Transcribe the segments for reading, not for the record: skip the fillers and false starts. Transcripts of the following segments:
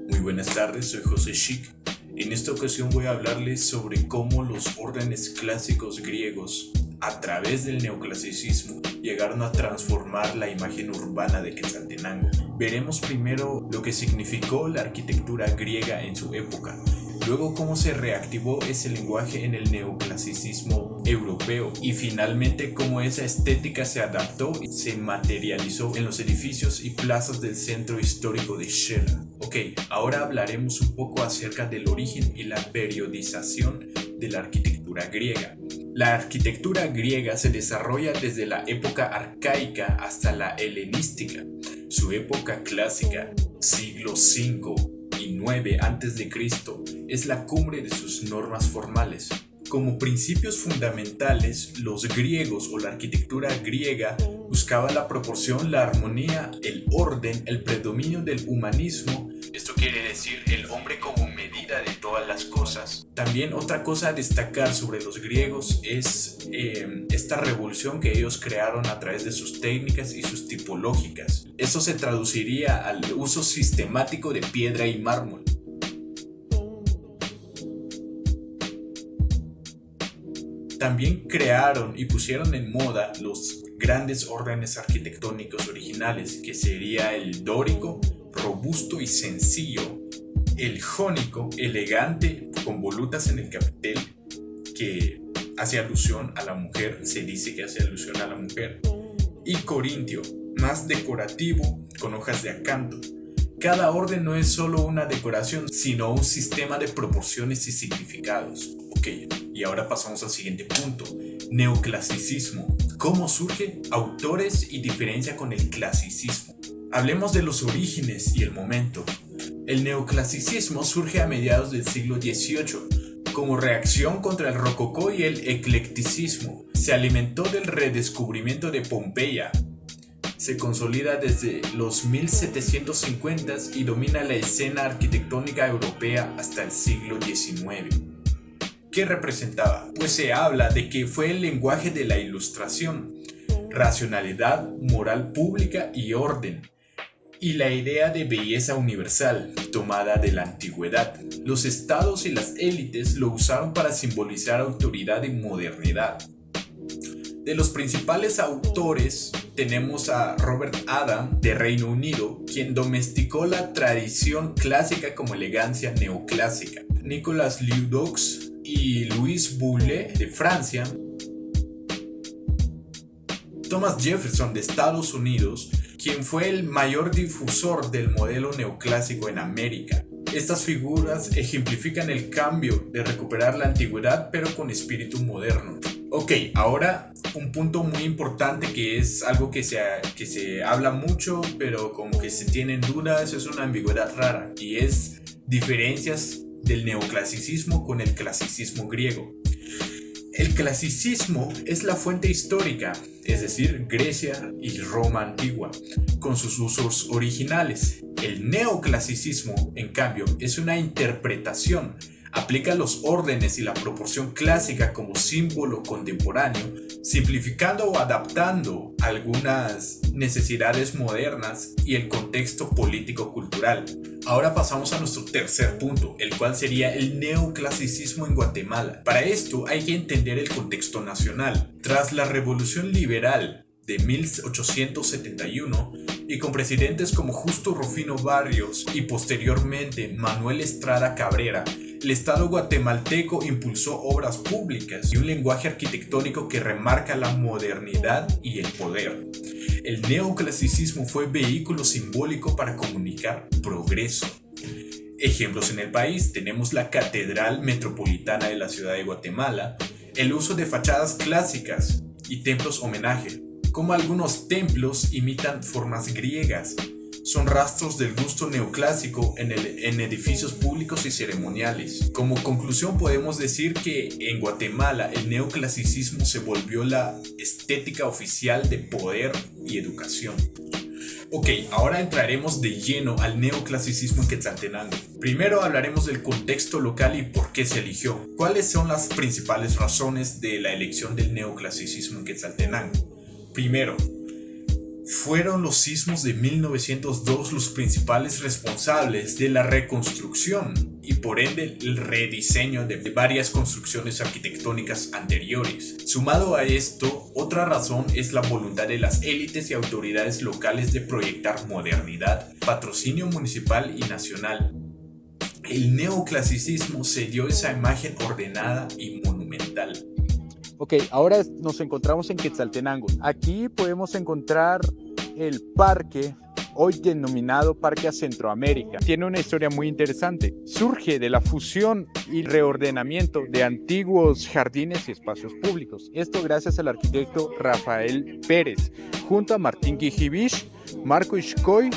Muy buenas tardes, soy José Schick. En esta ocasión voy a hablarles sobre cómo los órdenes clásicos griegos, a través del neoclasicismo, llegaron a transformar la imagen urbana de Quetzaltenango. Veremos primero lo que significó la arquitectura griega en su época, luego cómo se reactivó ese lenguaje en el neoclasicismo europeo y finalmente cómo esa estética se adaptó y se materializó en los edificios y plazas del centro histórico de Shela. Ok, ahora hablaremos un poco acerca del origen y la periodización de la arquitectura griega. La arquitectura griega se desarrolla desde la época arcaica hasta la helenística. Su época clásica, siglo V y IX a.C., es la cumbre de sus normas formales. Como principios fundamentales, los griegos o la arquitectura griega buscaba la proporción, la armonía, el orden, el predominio del humanismo. Esto quiere decir el hombre como medida de todas las cosas. También otra cosa a destacar sobre los griegos es esta revolución que ellos crearon a través de sus técnicas y sus tipológicas. Esto se traduciría al uso sistemático de piedra y mármol. También crearon y pusieron en moda los grandes órdenes arquitectónicos originales, que sería el dórico, robusto y sencillo, el jónico, elegante, con volutas en el capitel, que hace alusión a la mujer, se dice que hace alusión a la mujer, y corintio, más decorativo, con hojas de acanto. Cada orden no es solo una decoración, sino un sistema de proporciones y significados. Ok, y ahora pasamos al siguiente punto. Neoclasicismo. ¿Cómo surge? Autores y diferencia con el clasicismo. Hablemos de los orígenes y el momento. El neoclasicismo surge a mediados del siglo XVIII como reacción contra el rococó y el eclecticismo. Se alimentó del redescubrimiento de Pompeya. Se consolida desde los 1750s y domina la escena arquitectónica europea hasta el siglo XIX. ¿Qué representaba? Pues se habla de que fue el lenguaje de la ilustración, racionalidad, moral pública y orden, y la idea de belleza universal, tomada de la antigüedad. Los estados y las élites lo usaron para simbolizar autoridad y modernidad. De los principales autores tenemos a Robert Adam de Reino Unido, quien domesticó la tradición clásica como elegancia neoclásica. Nicolas Ledoux y Louis Boullé de Francia. Thomas Jefferson de Estados Unidos, quien fue el mayor difusor del modelo neoclásico en América. Estas figuras ejemplifican el cambio de recuperar la antigüedad pero con espíritu moderno. Ok, ahora un punto muy importante que es algo que se habla mucho pero como que se tienen dudas, es una ambigüedad rara, y es diferencias del neoclasicismo con el clasicismo griego. El clasicismo es la fuente histórica, es decir, Grecia y Roma antigua, con sus usos originales. El neoclasicismo, en cambio, es una interpretación. Aplica los órdenes y la proporción clásica como símbolo contemporáneo, simplificando o adaptando algunas necesidades modernas y el contexto político-cultural. Ahora pasamos a nuestro tercer punto, el cual sería el neoclasicismo en Guatemala. Para esto hay que entender el contexto nacional. Tras la Revolución Liberal de 1871 y con presidentes como Justo Rufino Barrios y posteriormente Manuel Estrada Cabrera, el Estado guatemalteco impulsó obras públicas y un lenguaje arquitectónico que remarca la modernidad y el poder. El neoclasicismo fue vehículo simbólico para comunicar progreso. Ejemplos en el país tenemos la Catedral Metropolitana de la Ciudad de Guatemala, el uso de fachadas clásicas y templos homenaje. Como algunos templos imitan formas griegas, son rastros del gusto neoclásico en edificios públicos y ceremoniales. Como conclusión podemos decir que en Guatemala el neoclasicismo se volvió la estética oficial de poder y educación. Ok, ahora entraremos de lleno al neoclasicismo en Quetzaltenango. Primero hablaremos del contexto local y por qué se eligió. ¿Cuáles son las principales razones de la elección del neoclasicismo en Quetzaltenango? Primero, fueron los sismos de 1902 los principales responsables de la reconstrucción y por ende el rediseño de varias construcciones arquitectónicas anteriores. Sumado a esto, otra razón es la voluntad de las élites y autoridades locales de proyectar modernidad, patrocinio municipal y nacional. El neoclasicismo se dio esa imagen ordenada y monumental. Ok, ahora nos encontramos en Quetzaltenango. Aquí podemos encontrar el parque, hoy denominado Parque a Centroamérica. Tiene una historia muy interesante. Surge de la fusión y reordenamiento de antiguos jardines y espacios públicos. Esto gracias al arquitecto Rafael Pérez, junto a Martín Guijivich, Marco Ixcoy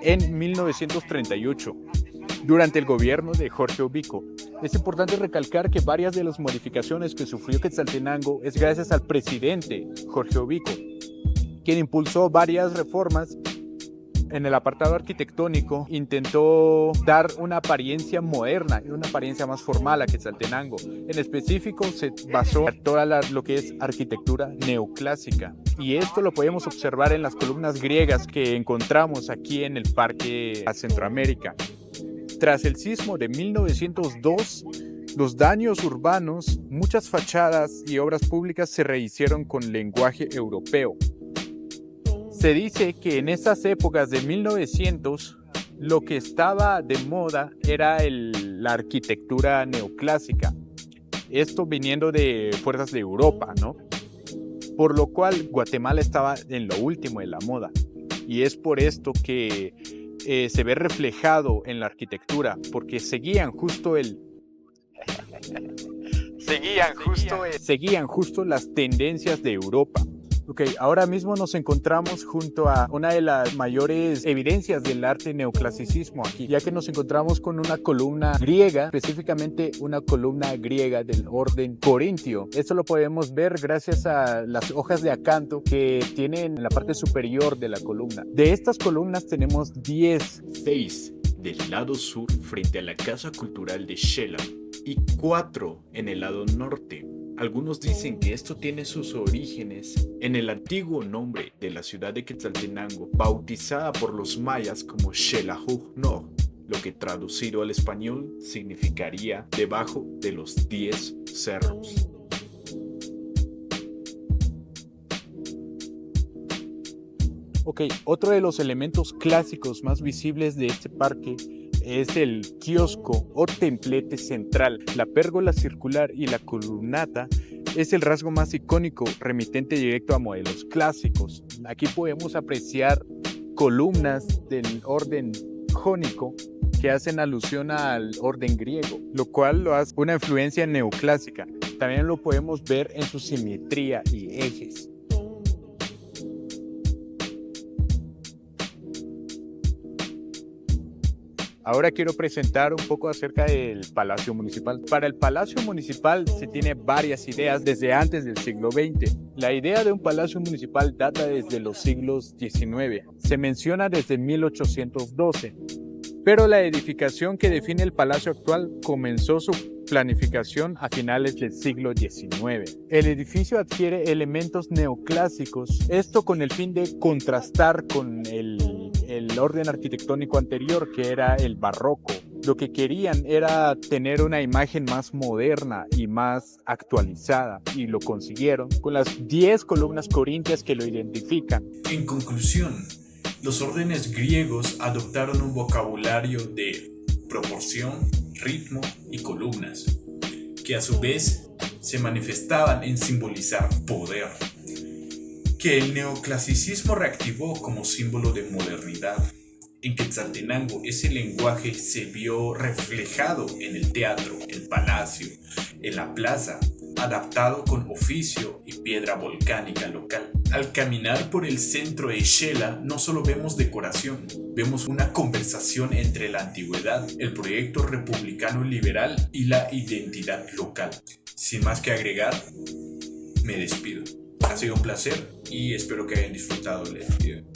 en 1938. Durante el gobierno de Jorge Ubico. Es importante recalcar que varias de las modificaciones que sufrió Quetzaltenango es gracias al presidente Jorge Ubico, quien impulsó varias reformas. En el apartado arquitectónico intentó dar una apariencia moderna y una apariencia más formal a Quetzaltenango. En específico se basó en toda lo que es arquitectura neoclásica. Y esto lo podemos observar en las columnas griegas que encontramos aquí en el Parque a Centroamérica. Tras el sismo de 1902, los daños urbanos, muchas fachadas y obras públicas se rehicieron con lenguaje europeo. Se dice que en esas épocas de 1900, lo que estaba de moda era la arquitectura neoclásica. Esto viniendo de fuerzas de Europa, ¿no? Por lo cual Guatemala estaba en lo último de la moda. Y es por esto que se ve reflejado en la arquitectura, porque seguían justo las tendencias de Europa. Ok, ahora mismo nos encontramos junto a una de las mayores evidencias del arte neoclasicismo aquí, ya que nos encontramos con una columna griega, específicamente una columna griega del orden corintio. Esto lo podemos ver gracias a las hojas de acanto que tienen en la parte superior de la columna. De estas columnas tenemos 10. 6 del lado sur frente a la Casa Cultural de Xela y 4 en el lado norte. Algunos dicen que esto tiene sus orígenes en el antiguo nombre de la ciudad de Quetzaltenango, bautizada por los mayas como Xelajuhnor, lo que traducido al español significaría debajo de los 10 cerros. Ok, otro de los elementos clásicos más visibles de este parque es el kiosco o templete central. La pérgola circular y la columnata es el rasgo más icónico remitente directo a modelos clásicos. Aquí podemos apreciar columnas del orden jónico que hacen alusión al orden griego, lo cual lo hace una influencia neoclásica. También lo podemos ver en su simetría y ejes. Ahora quiero presentar un poco acerca del Palacio Municipal. Para el Palacio Municipal se tiene varias ideas desde antes del siglo XX. La idea de un palacio municipal data desde los siglos XIX. Se menciona desde 1812. Pero la edificación que define el palacio actual comenzó su planificación a finales del siglo XIX. El edificio adquiere elementos neoclásicos, esto con el fin de contrastar con el orden arquitectónico anterior, que era el barroco. Lo que querían era tener una imagen más moderna y más actualizada, y lo consiguieron con las 10 columnas corintias que lo identifican. En conclusión, los órdenes griegos adoptaron un vocabulario de proporción, ritmo y columnas, que a su vez se manifestaban en simbolizar poder, que el neoclasicismo reactivó como símbolo de modernidad. En Quetzaltenango ese lenguaje se vio reflejado en el teatro, el palacio, en la plaza, adaptado con oficio y piedra volcánica local. Al caminar por el centro de Xela no solo vemos decoración, vemos una conversación entre la antigüedad, el proyecto republicano y liberal y la identidad local. Sin más que agregar, me despido. Ha sido un placer y espero que hayan disfrutado el video.